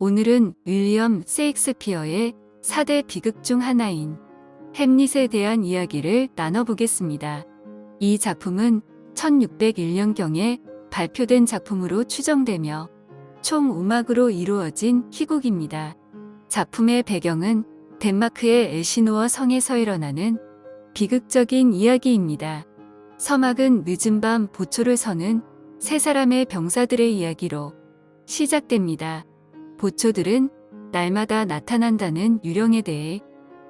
오늘은 윌리엄 세익스피어의 4대 비극 중 하나인 햄릿에 대한 이야기를 나눠보겠습니다. 이 작품은 1601년경에 발표된 작품으로 추정되며 총 음악으로 이루어진 희곡입니다. 작품의 배경은 덴마크의 엘시노어 성에서 일어나는 비극적인 이야기입니다. 서막은 늦은 밤 보초를 서는 세 사람의 병사들의 이야기로 시작됩니다. 보초들은 날마다 나타난다는 유령에 대해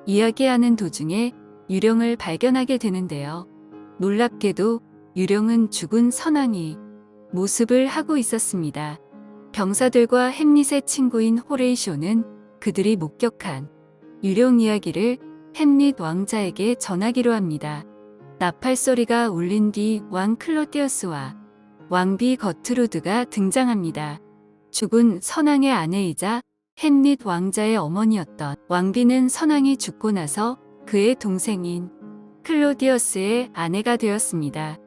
이야기하는 도중에 유령을 발견하게 되는데요. 놀랍게도 유령은 죽은 선왕이 모습을 하고 있었습니다. 병사들과 햄릿의 친구인 호레이쇼는 그들이 목격한 유령 이야기를 햄릿 왕자에게 전하기로 합니다. 나팔 소리가 울린 뒤 왕 클로디어스와 왕비 거트루드가 등장합니다. 죽은 선왕의 아내이자 햄릿 왕자의 어머니였던 왕비는 선왕이 죽고 나서 그의 동생인 클로디어스의 아내가 되었습니다.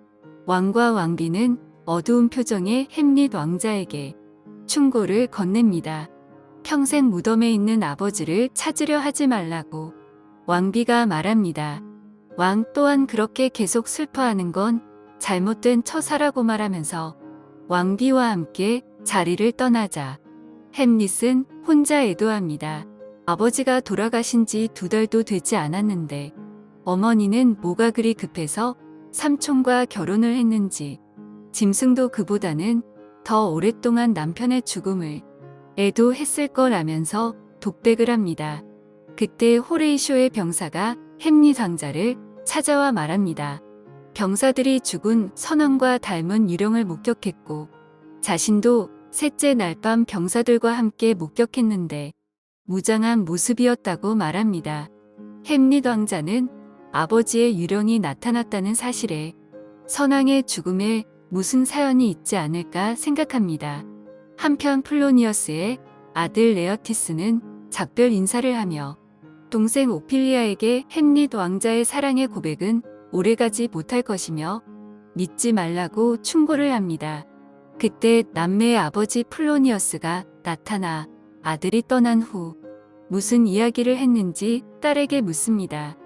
왕과 왕비는 어두운 표정의 햄릿 왕자에게 충고를 건넵니다. 평생 무덤에 있는 아버지를 찾으려 하지 말라고 왕비가 말합니다. 왕 또한 그렇게 계속 슬퍼하는 건 잘못된 처사라고 말하면서 왕비와 함께 자리를 떠나자 햄릿은 혼자 애도합니다. 아버지가 돌아가신 지 2달도 되지 않았는데 어머니는 뭐가 그리 급해서 삼촌과 결혼을 했는지 짐승도 그보다는 더 오랫동안 남편의 죽음을 애도했을 거라면서 독백을 합니다. 그때 호레이쇼의 병사가 햄릿 왕자를 찾아와 말합니다. 병사들이 죽은 선왕과 닮은 유령을 목격했고 자신도 셋째 날 밤 병사들과 함께 목격했는데 무장한 모습이었다고 말합니다. 햄릿 왕자는 아버지의 유령이 나타났다는 사실에 선왕의 죽음에 무슨 사연이 있지 않을까 생각합니다. 한편 플로니어스의 아들 레어티스는 작별 인사를 하며 동생 오피리아에게 햄릿 왕자의 사랑의 고백은 오래가지 못할 것이며 믿지 말라고 충고를 합니다. 그때 남매의 아버지 플로니어스가 나타나 아들이 떠난 후 무슨 이야기를 했는지 딸에게 묻습니다.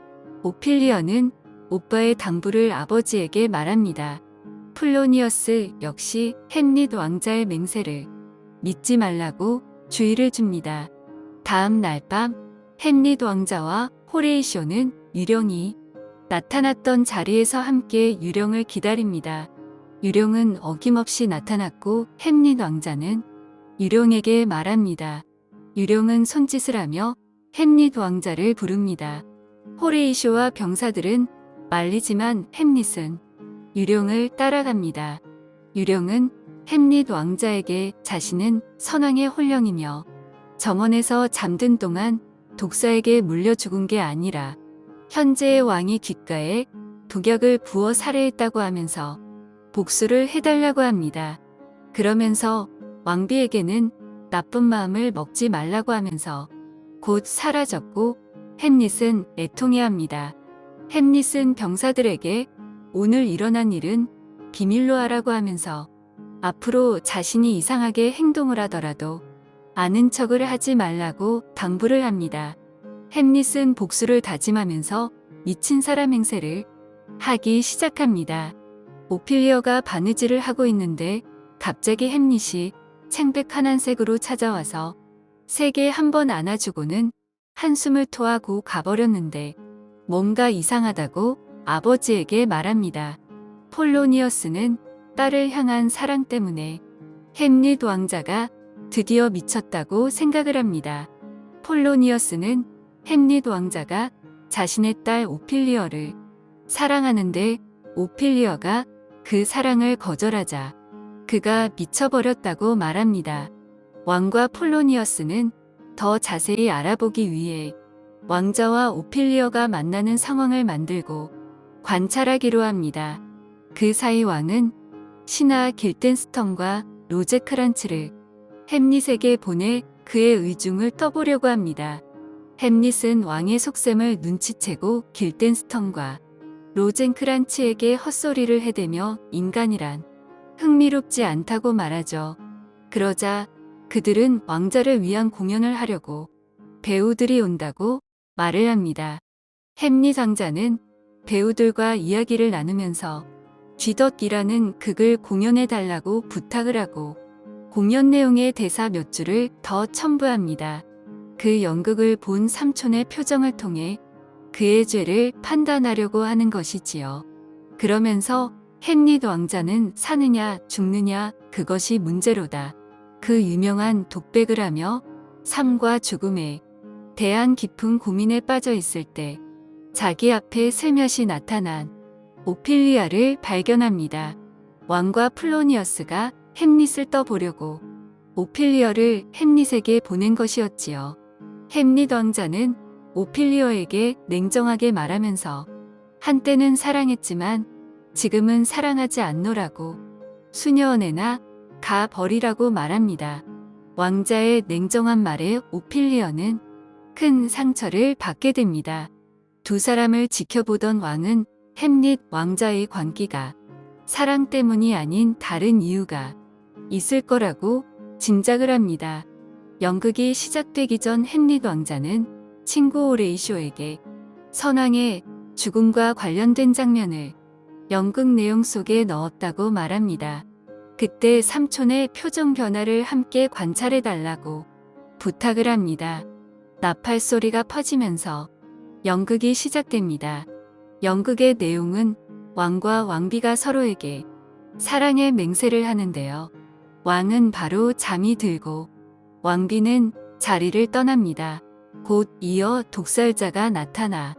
오피리어는 오빠의 당부를 아버지에게 말합니다. 플로니어스 역시 햄릿 왕자의 맹세를 믿지 말라고 주의를 줍니다. 다음 날 밤 햄릿 왕자와 호레이쇼는 유령이 나타났던 자리에서 함께 유령을 기다립니다. 유령은 어김없이 나타났고 햄릿 왕자는 유령에게 말합니다. 유령은 손짓을 하며 햄릿 왕자를 부릅니다. 호레이쇼와 병사들은 말리지만 햄릿은 유령을 따라갑니다. 유령은 햄릿 왕자에게 자신은 선왕의 혼령이며 정원에서 잠든 동안 독사에게 물려 죽은 게 아니라 현재의 왕이 귓가에 독약을 부어 살해했다고 하면서 복수를 해달라고 합니다. 그러면서 왕비에게는 나쁜 마음을 먹지 말라고 하면서 곧 사라졌고 햄릿은 애통해합니다. 햄릿은 병사들에게 오늘 일어난 일은 비밀로 하라고 하면서 앞으로 자신이 이상하게 행동을 하더라도 아는 척을 하지 말라고 당부를 합니다. 햄릿은 복수를 다짐하면서 미친 사람 행세를 하기 시작합니다. 오피리어가 바느질을 하고 있는데 갑자기 햄릿이 창백한한색으로 찾아와서 세게 한번 안아주고는 한숨을 토하고 가버렸는데 뭔가 이상하다고 아버지에게 말합니다. 폴로니어스는 딸을 향한 사랑 때문에 햄릿 왕자가 드디어 미쳤다고 생각을 합니다. 폴로니어스는 햄릿 왕자가 자신의 딸 오피리어를 사랑하는데 오피리어가 그 사랑을 거절하자 그가 미쳐버렸다고 말합니다. 왕과 폴로니어스는 더 자세히 알아보기 위해 왕자와 오피리어가 만나는 상황을 만들고 관찰하기로 합니다. 그 사이 왕은 신하 길덴스턴과 로제크란츠를 햄릿에게 보내 그의 의중을 떠보려고 합니다. 햄릿은 왕의 속셈을 눈치채고 길덴스턴과 로젠크란츠에게 헛소리를 해대며 인간이란 흥미롭지 않다고 말하죠. 그러자 그들은 왕자를 위한 공연을 하려고 배우들이 온다고 말을 합니다. 햄릿 왕자는 배우들과 이야기를 나누면서 쥐덫이라는 극을 공연해달라고 부탁을 하고 공연 내용의 대사 몇 줄을 더 첨부합니다. 그 연극을 본 삼촌의 표정을 통해 그의 죄를 판단하려고 하는 것이지요. 그러면서 햄릿 왕자는 사느냐 죽느냐 그것이 문제로다. 그 유명한 독백을 하며 삶과 죽음에 대한 깊은 고민에 빠져 있을 때 자기 앞에 슬며시 나타난 오피리아를 발견합니다. 왕과 플로니어스가 햄릿을 떠보려고 오피리어를 햄릿에게 보낸 것이었지요. 햄릿 왕자는 오피리어에게 냉정하게 말하면서 한때는 사랑했지만 지금은 사랑하지 않노라고 수녀원에나 가 버리라고 말합니다. 왕자의 냉정한 말에 오피리어는 큰 상처를 받게 됩니다. 두 사람을 지켜보던 왕은 햄릿 왕자의 관계가 사랑 때문이 아닌 다른 이유가 있을 거라고 짐작을 합니다. 연극이 시작되기 전 햄릿 왕자는 친구 오레이쇼에게 선왕의 죽음과 관련된 장면을 연극 내용 속에 넣었다고 말합니다. 그때 삼촌의 표정 변화를 함께 관찰해달라고 부탁을 합니다. 나팔 소리가 퍼지면서 연극이 시작됩니다. 연극의 내용은 왕과 왕비가 서로에게 사랑의 맹세를 하는데요. 왕은 바로 잠이 들고 왕비는 자리를 떠납니다. 곧 이어 독살자가 나타나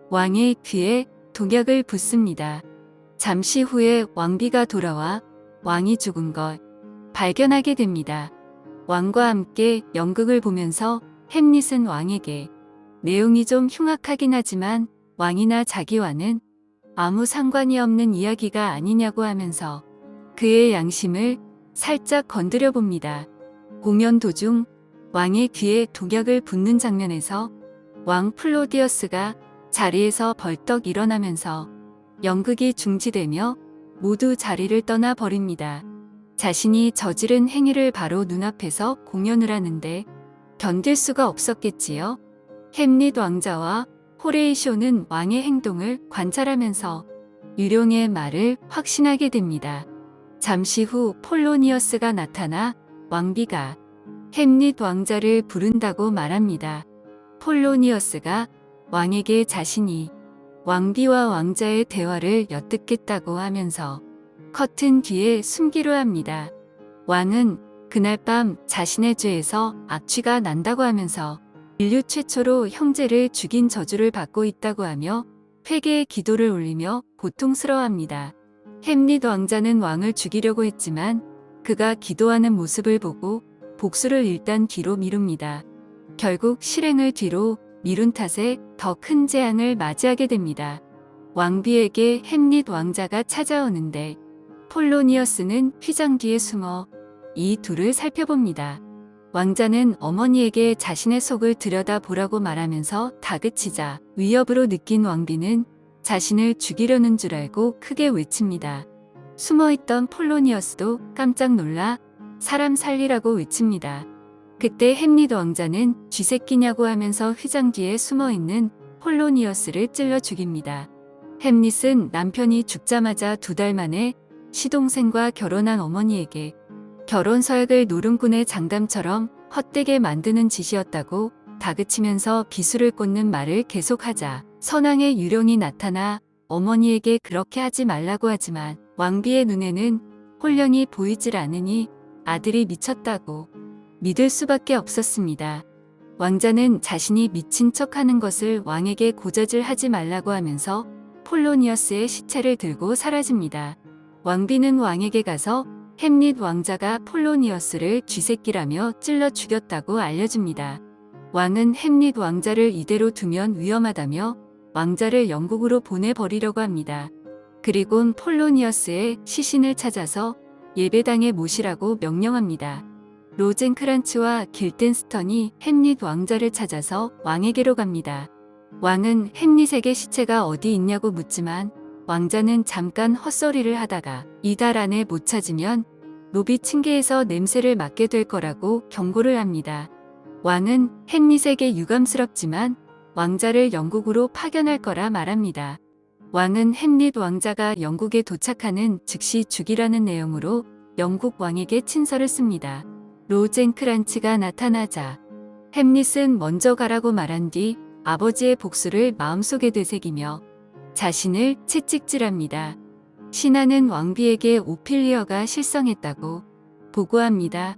왕의 귀에 독약을 붓습니다. 잠시 후에 왕비가 돌아와 왕이 죽은 걸 발견하게 됩니다. 왕과 함께 연극을 보면서 햄릿은 왕에게 내용이 좀 흉악하긴 하지만 왕이나 자기와는 아무 상관이 없는 이야기가 아니냐고 하면서 그의 양심을 살짝 건드려 봅니다. 공연 도중 왕의 귀에 독약을 붓는 장면에서 왕 플로디어스가 자리에서 벌떡 일어나면서 연극이 중지되며 모두 자리를 떠나 버립니다. 자신이 저지른 행위를 바로 눈앞에서 공연을 하는데 견딜 수가 없었겠지요. 햄릿 왕자와 호레이쇼는 왕의 행동을 관찰하면서 유령의 말을 확신하게 됩니다. 잠시 후 폴로니어스가 나타나 왕비가 햄릿 왕자를 부른다고 말합니다. 폴로니어스가 왕에게 자신이 왕비와 왕자의 대화를 엿듣겠다고 하면서 커튼 뒤에 숨기로 합니다. 왕은 그날 밤 자신의 죄에서 악취가 난다고 하면서 인류 최초로 형제를 죽인 저주를 받고 있다고 하며 회개의 기도를 올리며 고통스러워합니다. 햄릿 왕자는 왕을 죽이려고 했지만 그가 기도하는 모습을 보고 복수를 일단 뒤로 미룹니다. 결국 실행을 뒤로 미룬 탓에 더 큰 재앙을 맞이하게 됩니다. 왕비에게 햄릿 왕자가 찾아오는데 폴로니어스는 휘장 뒤에 숨어 이 둘을 살펴봅니다. 왕자는 어머니에게 자신의 속을 들여다보라고 말하면서 다그치자 위협으로 느낀 왕비는 자신을 죽이려는 줄 알고 크게 외칩니다. 숨어있던 폴로니어스도 깜짝 놀라 사람 살리라고 외칩니다. 그때 햄릿 왕자는 쥐새끼냐고 하면서 휘장 뒤에 숨어있는 폴로니어스를 찔러 죽입니다. 햄릿은 남편이 죽자마자 2달 만에 시동생과 결혼한 어머니에게 결혼 서약을 노름꾼의 장담처럼 헛되게 만드는 짓이었다고 다그치면서 비수를 꽂는 말을 계속하자 선왕의 유령이 나타나 어머니에게 그렇게 하지 말라고 하지만 왕비의 눈에는 홀령이 보이질 않으니 아들이 미쳤다고 믿을 수밖에 없었습니다. 왕자는 자신이 미친 척하는 것을 왕에게 고자질 하지 말라고 하면서 폴로니어스의 시체를 들고 사라집니다. 왕비는 왕에게 가서 햄릿 왕자가 폴로니어스를 쥐새끼라며 찔러 죽였다고 알려줍니다. 왕은 햄릿 왕자를 이대로 두면 위험하다며 왕자를 영국으로 보내버리려고 합니다. 그리곤 폴로니어스의 시신을 찾아서 예배당에 모시라고 명령합니다. 로젠크란츠와 길덴스턴이 햄릿 왕자를 찾아서 왕에게로 갑니다. 왕은 햄릿에게 시체가 어디 있냐고 묻지만 왕자는 잠깐 헛소리를 하다가 2달 안에 못 찾으면 롭이 층계에서 냄새를 맡게 될 거라고 경고를 합니다. 왕은 햄릿에게 유감스럽지만 왕자를 영국으로 파견할 거라 말합니다. 왕은 햄릿 왕자가 영국에 도착하는 즉시 죽이라는 내용으로 영국 왕에게 친서를 씁니다. 로젠크란츠가 나타나자 햄릿은 먼저 가라고 말한 뒤 아버지의 복수를 마음속에 되새기며 자신을 채찍질합니다. 신하는 왕비에게 오피리어가 실성했다고 보고합니다.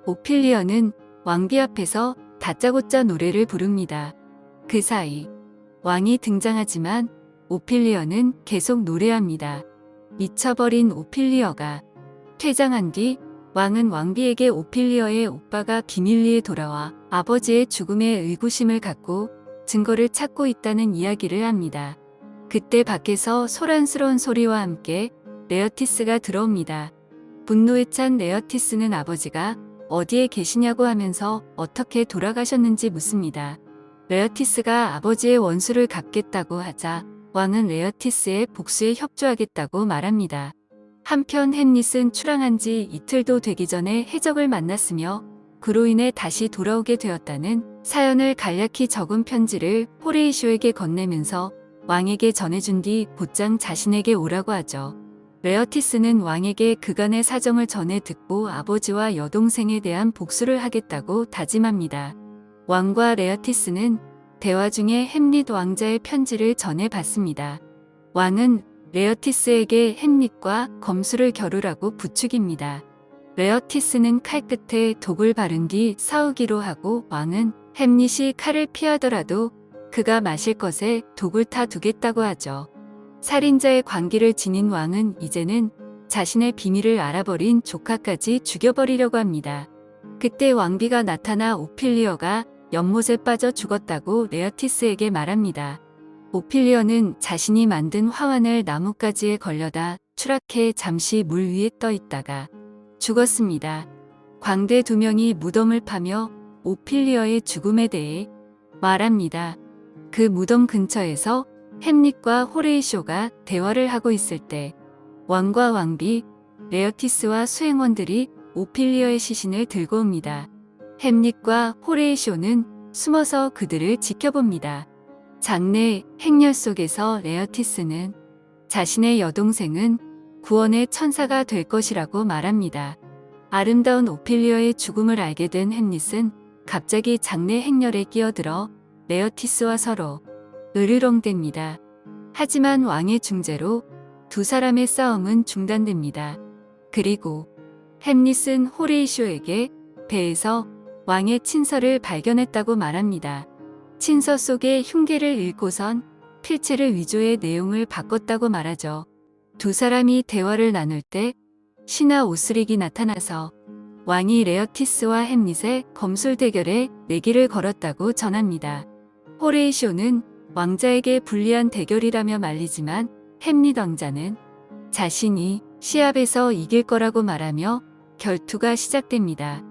오피리어는 왕비 앞에서 다짜고짜 노래를 부릅니다. 그 사이 왕이 등장하지만 오피리어는 계속 노래합니다. 미쳐버린 오피리어가 퇴장한 뒤 왕은 왕비에게 오피리어의 오빠가 비밀리에 돌아와 아버지의 죽음에 의구심을 갖고 증거를 찾고 있다는 이야기를 합니다. 그때 밖에서 소란스러운 소리와 함께 레어티스가 들어옵니다. 분노에 찬 레어티스는 아버지가 어디에 계시냐고 하면서 어떻게 돌아가셨는지 묻습니다. 레어티스가 아버지의 원수를 갚겠다고 하자 왕은 레어티스의 복수에 협조하겠다고 말합니다. 한편 햄릿은 출항한 지 이틀도 되기 전에 해적을 만났으며 그로 인해 다시 돌아오게 되었다는 사연을 간략히 적은 편지를 호레이쇼에게 건네면서 왕에게 전해준 뒤 곧장 자신에게 오라고 하죠. 레어티스는 왕에게 그간의 사정을 전해 듣고 아버지와 여동생에 대한 복수를 하겠다고 다짐합니다. 왕과 레어티스는 대화 중에 햄릿 왕자의 편지를 전해받습니다. 왕은 레어티스에게 햄릿과 검술을 겨루라고 부추깁니다. 레어티스는 칼 끝에 독을 바른 뒤 싸우기로 하고 왕은 햄릿이 칼을 피하더라도 그가 마실 것에 독을 타두겠다고 하죠. 살인자의 관기를 지닌 왕은 이제는 자신의 비밀을 알아버린 조카까지 죽여버리려고 합니다. 그때 왕비가 나타나 오피리어가 연못에 빠져 죽었다고 레어티스에게 말합니다. 오피리어는 자신이 만든 화환을 나뭇가지에 걸려다 추락해 잠시 물 위에 떠 있다가 죽었습니다. 광대 2명이 무덤을 파며 오피리어의 죽음에 대해 말합니다. 그 무덤 근처에서 햄릿과 호레이쇼가 대화를 하고 있을 때 왕과 왕비, 레어티스와 수행원들이 오피리어의 시신을 들고 옵니다. 햄릿과 호레이쇼는 숨어서 그들을 지켜봅니다. 장래 행렬 속에서 레어티스는 자신의 여동생은 구원의 천사가 될 것이라고 말합니다. 아름다운 오피리어의 죽음을 알게 된 햄릿은 갑자기 장래 행렬에 끼어들어 레어티스와 서로 으르렁댑니다. 하지만 왕의 중재로 두 사람의 싸움은 중단됩니다. 그리고 햄릿은 호레이쇼에게 배에서 왕의 친서를 발견했다고 말합니다. 친서 속의 흉계를 읽고선 필체를 위조해 내용을 바꿨다고 말하죠. 두 사람이 대화를 나눌 때 신하 오스릭이 나타나서 왕이 레어티스와 햄릿의 검술 대결에 내기를 걸었다고 전합니다. 호레이쇼는 왕자에게 불리한 대결이라며 말리지만 햄릿 왕자는 자신이 시합에서 이길 거라고 말하며 결투가 시작됩니다.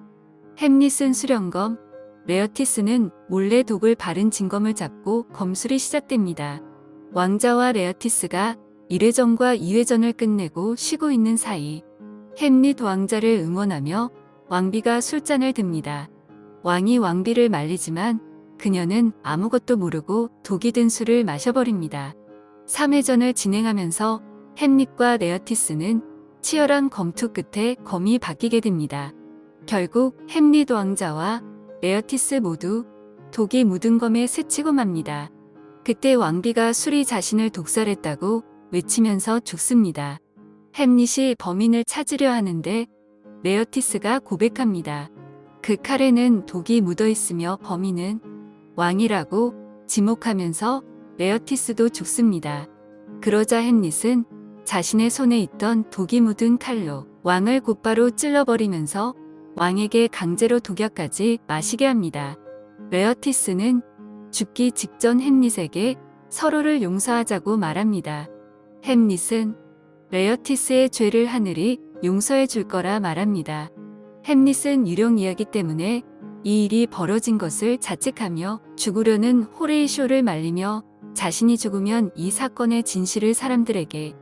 햄릿은 수령검, 레어티스는 몰래 독을 바른 진검을 잡고 검술이 시작됩니다. 왕자와 레어티스가 1회전과 2회전을 끝내고 쉬고 있는 사이 햄릿 왕자를 응원하며 왕비가 술잔을 듭니다. 왕이 왕비를 말리지만 그녀는 아무것도 모르고 독이 든 술을 마셔버립니다. 3회전을 진행하면서 햄릿과 레어티스는 치열한 검투 끝에 검이 바뀌게 됩니다. 결국 햄릿 왕자와 레어티스 모두 독이 묻은 검에 스치고 맙니다. 그때 왕비가 술이 자신을 독살했다고 외치면서 죽습니다. 햄릿이 범인을 찾으려 하는데 레어티스가 고백합니다. 그 칼에는 독이 묻어 있으며 범인은 왕이라고 지목하면서 레어티스도 죽습니다. 그러자 햄릿은 자신의 손에 있던 독이 묻은 칼로 왕을 곧바로 찔러버리면서 왕에게 강제로 독약까지 마시게 합니다. 레어티스는 죽기 직전 햄릿에게 서로를 용서하자고 말합니다. 햄릿은 레어티스의 죄를 하늘이 용서해 줄 거라 말합니다. 햄릿은 유령 이야기 때문에 이 일이 벌어진 것을 자책하며 죽으려는 호레이쇼를 말리며 자신이 죽으면 이 사건의 진실을 사람들에게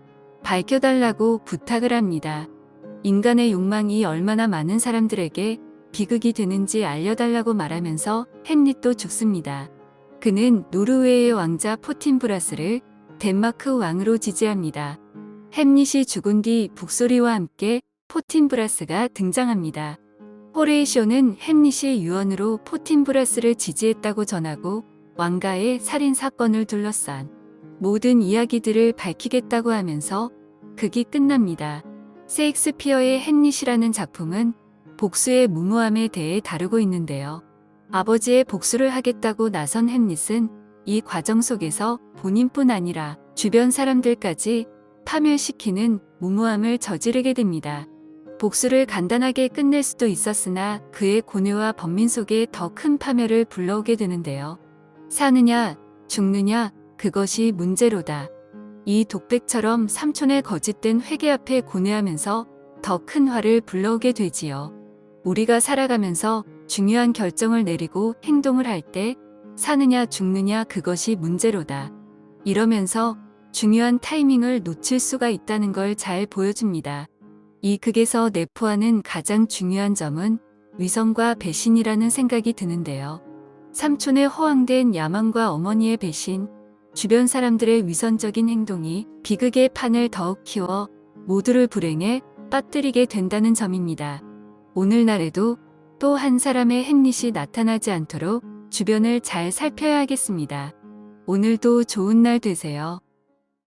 밝혀달라고 부탁을 합니다. 인간의 욕망이 얼마나 많은 사람들에게 비극이 되는지 알려달라고 말하면서 햄릿도 죽습니다. 그는 노르웨이의 왕자 포틴브라스를 덴마크 왕으로 지지합니다. 햄릿이 죽은 뒤 북소리와 함께 포틴브라스가 등장합니다. 호레이쇼는 햄릿이 유언으로 포틴브라스를 지지했다고 전하고 왕가의 살인 사건을 둘러싼 모든 이야기들을 밝히겠다고 하면서 극이 끝납니다. 셰익스피어의 햄릿이라는 작품은 복수의 무모함에 대해 다루고 있는데요. 아버지의 복수를 하겠다고 나선 햄릿은 이 과정 속에서 본인뿐 아니라 주변 사람들까지 파멸시키는 무모함을 저지르게 됩니다. 복수를 간단하게 끝낼 수도 있었으나 그의 고뇌와 번민 속에 더 큰 파멸을 불러오게 되는데요. 사느냐, 죽느냐, 그것이 문제로다. 이 독백처럼 삼촌의 거짓된 회개 앞에 고뇌하면서 더 큰 화를 불러오게 되지요. 우리가 살아가면서 중요한 결정을 내리고 행동을 할 때 사느냐 죽느냐 그것이 문제로다. 이러면서 중요한 타이밍을 놓칠 수가 있다는 걸 잘 보여줍니다. 이 극에서 내포하는 가장 중요한 점은 위선과 배신이라는 생각이 드는데요. 삼촌의 허황된 야망과 어머니의 배신, 주변 사람들의 위선적인 행동이 비극의 판을 더욱 키워 모두를 불행에 빠뜨리게 된다는 점입니다. 오늘날에도 또 한 사람의 햄릿이 나타나지 않도록 주변을 잘 살펴야 하겠습니다. 오늘도 좋은 날 되세요.